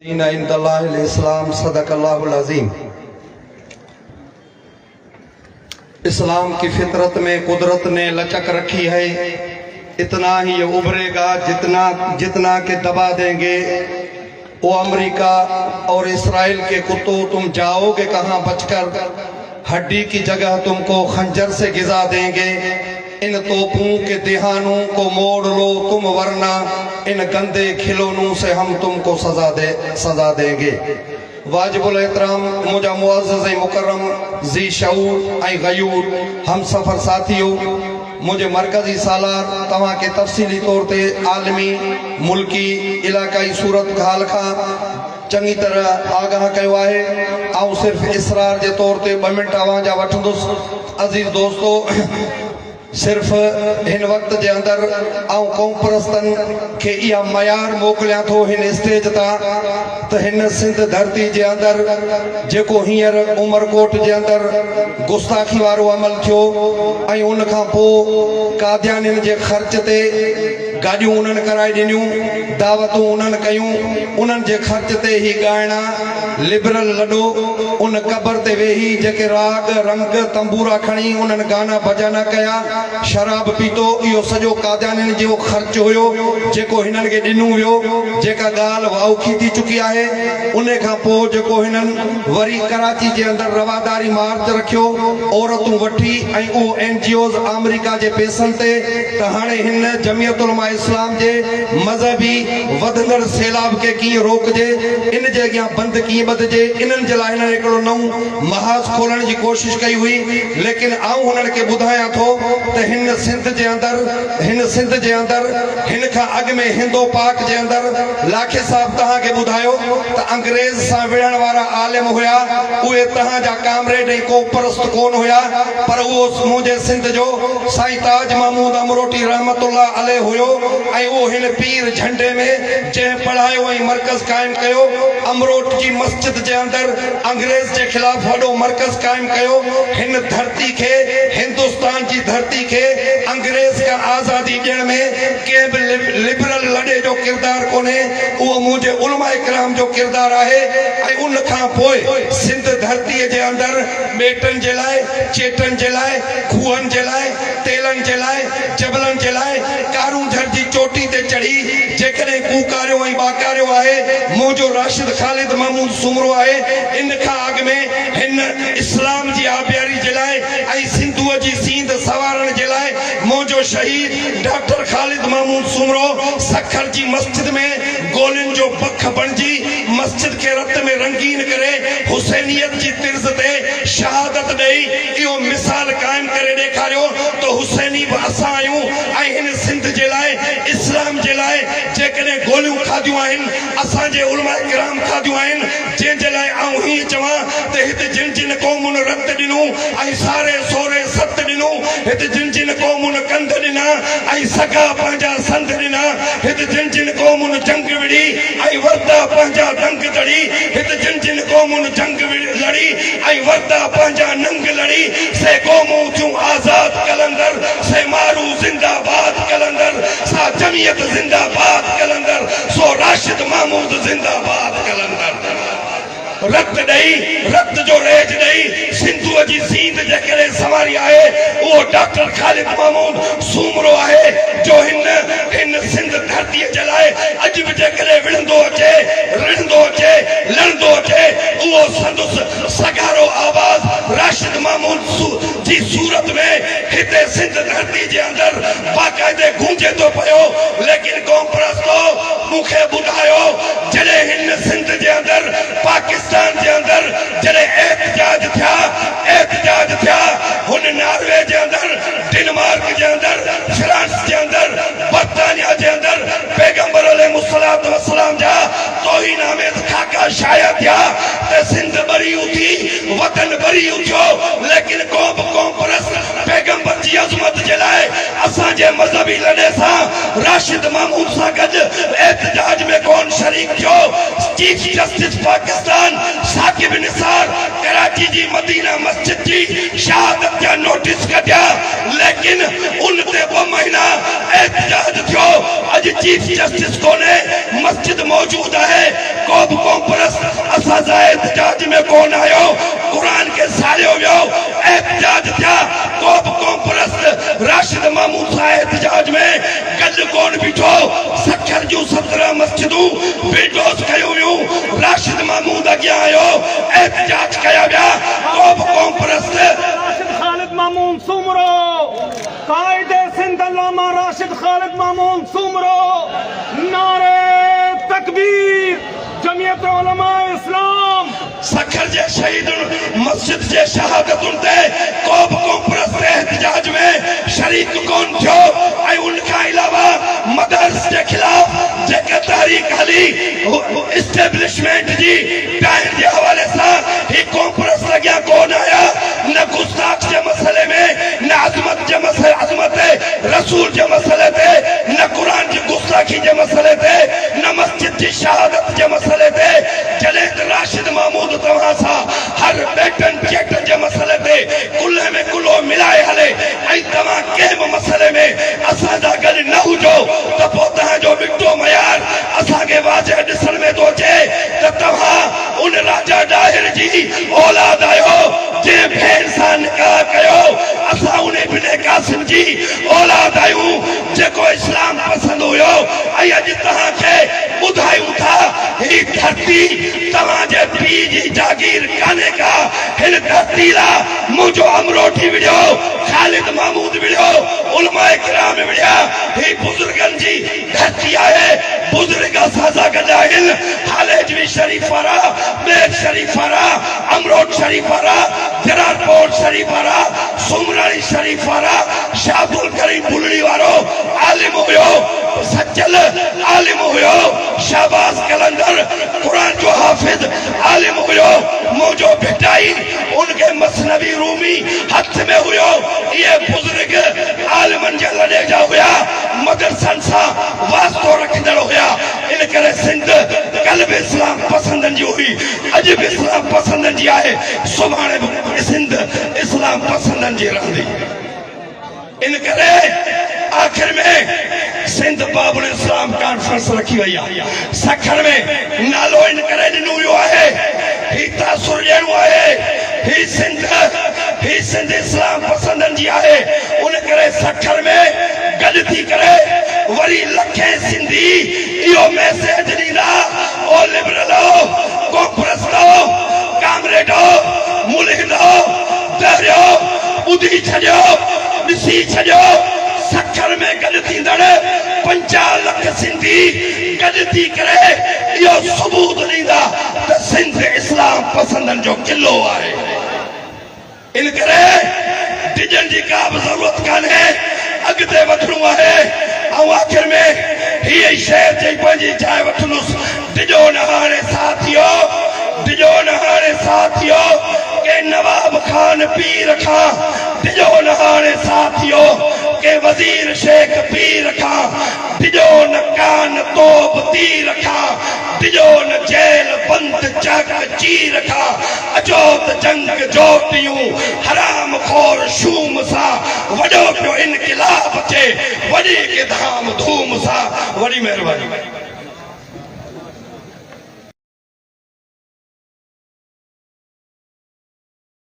इस्लाम सदकल्लाहुल अज़ीम। इस्लाम की फितरत में कुदरत ने लचक रखी है, इतना ही ये उभरेगा जितना के दबा देंगे। वो अमेरिका और इसराइल के कुत्तों, तुम जाओगे कहाँ बचकर? हड्डी की जगह तुमको खंजर से गिजा देंगे। इन तोपों के दिहानों को मोड़ लो तुम, वरना इन गंदे खिलौनों से हम तुमको सजा देंगे। वाजिबुल एहतराम मुझा मुअज़्ज़ज़ मुकर्रम जी शऊर ऐं गयूर हम सफ़र साथियों, मुझे मरकज़ी सालार तव्हां के तफ़सीली तौर ते आलमी मुल्की इलाक़ाई सूरत हाल खां चंगी तरह आगाह कयो आहे। ऐं सिर्फ़ इसरार जे तौर ते 2 मिंट अवांजा वठंदुसि। अज़ीज़ दोस्तो, सिर्फ़ हिन वक्त जे अंदर कौम परस्तन के इहा मयार मोकिलियां थो हिन स्टेज तां त हिन सिंध धरती जे अंदर जेको हींअर उमरकोट जे अंदर गुस्ताखी वारो अमल थियो ऐं उन खां पोइ कादियानियुनि जे ख़र्च ते गाॾियूं उन्हनि कराए ॾिनियूं, दावतूं उन्हनि कयूं, उन्हनि जे ख़र्च ते ही ॻाइणा लिबरल लॾो, उन क़बर ते वेही जेके राग रंग तंबूरा खणी उन्हनि गाना बजाना कया, शराब पीतो, इहो सॼो कादियानियुनि जो ख़र्च हुयो जेको हिननि खे ॾिनो वियो। जेका ॻाल्हि वाउखी थी चुकी आहे, उन खां पोइ जेको हिननि वरी कराची जे अंदरि रवादारी मार्च रखियो औरतूं वठी ऐं उहो NGOs अमेरिका जे पैसनि ते, त हाणे हिन जमियत उलमा इस्लाम जे मज़हबी वधंदड़ सैलाब खे कीअं रोकजे, इन जे अॻियां बंदि कीअं ॿधजे, इन्हनि जे लाइ हिननि हिकिड़ो नओं महाज़ खोलण जी कोशिशि कई हुई। लेकिन आऊं हुननि खे ॿुधायां थो त हिन सिंध जे अंदरि हिन खां अॻु में हिंदो पाक जे अंदरि लाखे साहब तव्हांखे ॿुधायो त अंग्रेज़ सां विढ़ण वारा आलिम हुया, उहे तव्हांजा कामरेड ऐं को परस्त कोन हुया, पर उहो मुंहिंजे सिंध जो साईं ताज महमूद अमरोटी रहमतुल्लाह अलैह हुयो। ऐं उहो हिन पीर झंडे में जंहिं पढ़ायो ऐं मर्कज़ क़ाइमु कयो, अमरोट जी मस्जिद जे अंदरि अंग्रेज़ जे ख़िलाफ़ वॾो मर्कज़ क़ाइमु कयो। हिन धरती खे, हिंदुस्तान जी धरती खे अंग्रेज़ खां आज़ादी ॾियण में कंहिं बि लिबरल लॾे जो किरदारु कोन्हे, उहो मुंहिंजे उलमा इकराम जो किरदारु आहे। ऐं उन खां पोइ सिंध धरतीअ जे अंदरि ॿेटनि जे लाइ, चेटनि जे लाइ, खूहनि जे लाइ, तेलनि जे लाइ, जबलनि जे लाइ कारूंझर जी चोटी ते चढ़ी जेकॾहिं कूकारियो ऐं बाकारियो आहे, मुंहिंजो राशिद ख़ालिद महमूद सुमरो आहे। इन खां अॻु में हिन इस्लाम जी आबियारी जे लाइ ऐं सिंधूअ जी सींध सवारण जे लाइ मुंहिंजो शहीद डॉक्टर ख़ालिद महमूद सुमरो सखर जी मस्जिद में गोलियुनि जो पख बणिजी मस्जिद खे रत में रंगीन करे हुसैनियत जी तिर्ज़ ते शहादत ॾेई इहो मिसाल क़ाइमु करे ॾेखारियो त हुसैनी बि असां आहियूं। ऐं हिन सिंध जे लाइ, इस्लाम जे लाइ जेकॾहिं गोलियूं खाधियूं आहिनि, असांजे उलमा किराम खाधियूं आहिनि, जंहिंजे लाइ आऊं हीअं चवां त हिते जिन जिन क़ौमुनि रत ॾिनो ऐं सारे सोरे सत ॾिनो, हिते जिन जिन क़ौमुनि कंध ॾिना ऐं सगा पंहिंजा संद ॾिना, हिते जिन जिन क़ौमुनि जंग विड़ी ऐं वरता पंहिंजा दंग तड़ी, हिते जिन जिन क़ौमुनि जंग लड़ी ऐं वरता पंहिंजा नंग लड़ी, से क़ौमूं थियूं आज़ाद कलंदर, से मारू जिंदाबाद कलंदर, सा जमियत जिंदाबाद कलंदर, सो राशिद महमूद जिंदाबाद कलंदर। रत ॾेई, रत जो रेज ॾेई सिंधूअ जी सींध जेकॾहिं सवारी आहे, उहो डॉक्टर ख़ालिद महमूद सूमरो आहे, जो हिन सिंध धरतीअ जे लाइ अॼु बि जेकॾहिं विढ़ंदो अचे, रिढ़ंदो अचे, लड़ंदो अचे, उहो संदुसि सगारो आवाज़ राशिद महमूद जी सूरत में हिते सिंध धरती जे अंदरि बाक़ाइदे गूंजे थो पियो। लेकिन क़ौम परस्तो मूंखे ॿुधायो, जॾहिं हिन सिंध जे अंदरि पाकिस्तान जे अंदरि जॾहिं एहतजाज थिया, हुन नॉर्वे जे अंदरि, डेनमार्क जे अंदरि, फ्रांस जे अंदरि, बर्तानिया जे अंदरि पैगंबर अलैहिस्सलात वस्सलाम जा तौहीन आमेज़ खाका शाया थिया त सिंध बरी उथी, वतन बरी उथियो। लेकिन क़ौम परस्त पैगंबर जी अज़मत जे लाइ असांजे मज़हबी लॾे सां राशिद महमूद सां गॾु एहतजाज में कोन शरीक थियो। चीफ जस्टिस पाकिस्तान साकिब निसार कराची जी मदीना मस्जिद जी शहादत जा नोटिस कढिया, लेकिन उन ते 2 महीना एहतजाज थियो। अॼु चीफ जस्टिस कोन्हे, मस्जिद मौजूद आहे, को बि तनाज़ा एहतजाज में कौन आयो कुरान के सालियो वियो एहतजाज थिया कौम परस्त राशिद महमूद साहब एहतजाज में गल कौन बीठो सखर जूं 17 मस्जिदूं बिल्डोज कयो वियूं राशिद महमूद अॻियां आयो एहतजाज कया विया कौम परस्त राशिद खालिद मामून सुमरो कायदे सिंध अल्लामा राशिद खालिद मामून सुमरो नारे तकबीर जमियत उलमा इस्लाम सखर जे शहीदुन मस्जिद जे शहादतुन ते कौम परस्त एहतजाज में शरीक कौन थियो ऐं उन खां अलावा मदरस जे खिलाफ जेके तहरीक हली इस्टेब्लिशमेंट जी टाइम जे हवाले सां ही कौम परस्त अॻियां कोन आया न गुस्ताख जे मसले में न अज़मत जे मसले अज़मत रसूल जे मसले ते न कुरान जी गुस्ताखी जे मसले ते न मस्जिद जी शहादत जे मसले ते जॾहिं राशिद महमूद तव्हां सां हर बेटन चेटन जे मसले ते कुल्हे में कुल्हो मिलाए हले ऐं तव्हां कंहिं बि मसले में असां सां गॾु न हुजो त पोइ तव्हांजो मिठो मयार असांखे वाज़े ॾिसण में थो अचे त तव्हां उन राजा ॾाहिर जी औलाद आहियो जंहिं भेण सां निकाह कयो असां उन बिन कासिम जी औलाद आहियूं जेको इस्लाम पसंदि हुयो ऐं अॼु तव्हांखे ॿुधायूं था ही धरती तव्हांजे पीउ जी जागीर कान्हे का हिन धरती लाइ मुंहिंजो अमरोठी विढ़ियो ख़ालिद महमूद विढ़ियो उलमाए किराम विढ़िया ही बुज़ुर्गनि जी धरती आहे बुज़ुर्ग असां सां गॾु आहिनि हालेजवी शरीफ़ वारा बेर शरीफ़ वारा अमरोट शरीफ़ वारा जरारपोट शरीफ़ वारा सुमराणी शरीफ़ वारा शाह अब्दुल करीम बुलड़ी वारो आलिम हुयो सचल आलिम हुयो शाहबाज कलंदर कुरान जो हाफिज आलिम हुयो मुंहिंजो भेटाई उनके मसनवी रूमी हथ में हुयो ये बुजुर्ग आलिमन जे लड़े जा हुया मदरसन सां वास्तो रखंदड़ हुया इन करे सिंध कल बि इस्लाम पसंदनि जी हुई अॼु बि इस्लाम पसंदनि जी आहे सुभाणे बि सिंध इस्लाम पसंदनि जी रहंदी इन करे आखिर में सिंध बाबुल इस्लाम कॉन्फ्रेंस रखी वई आहे सखर में नालो इन करे ॾिनो वियो आहे ही तासुर ॾियणो आहे ही सिंध इस्लाम पसंदनि जी आहे उन करे सखर में गॾु थी करे वरी लखे सिंधी इहो मैसेज ॾींदा ओ लिबरलो कॉम्प्रेसो कामरेडो मुल्हिदो दरियो ॿुधी छॾियो ॾिसी छॾियो सखर में गॾु थींदड़ 50 लख सिंधी गॾु थी करे इहो सबूत ॾींदा त सिंध इस्लाम पसंदनि जो किलो आहे इन करे डिॼण जी का बि ज़रूरत कान्हे अॻिते वधणो आहे ऐं आख़िर में हीअ शइ चई पंहिंजी जाइ वठंदुसि डिॼो न हाणे साथियो के नवाब खान पीर खां डिॼो न हाणे साथियो के वज़ीर शेख पीर खां डिॼो न कान तोब तीर खां डिॼो न जेल बंद चक चीर खां अचो त जंग जोटियूं हराम खोर शूम सां वॾो पियो इनक़िलाब अचे वॾी के धाम धूम सां वॾी महिरबानी